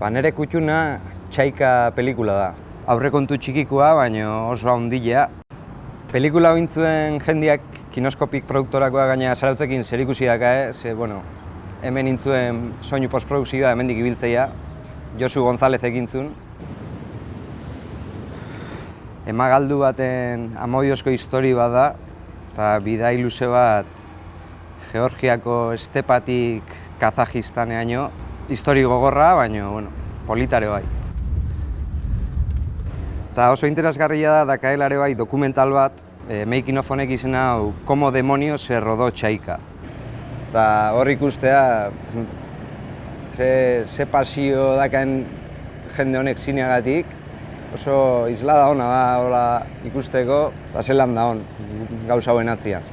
Nere kutxuna Txaika pelikula da. Aurrekontu txikikoa, baina oso handia. Pelikula ointzuen jendiak Kinoskopik produktorakoa gaina Zarautzekin zerikusi daka, hemen intzuen soinu postprodukzioa hemendik ibiltzeia, Josu González egintzun. Emagaldu baten amodiozko histori bat da, eta bidai luze bat Georgiako estepatik Kazajistaneaino. Histori gogorra, baina politare bai. Eta oso interesgarria da dakaelare bai dokumental bat, making of honek izena hau Como demonios se rodó Txaika. Eta hor ikustea ze pasio dakaen jende honek zineagatik, oso islada ona da ikusteko, eta zelan da hon gauza hauen atzian.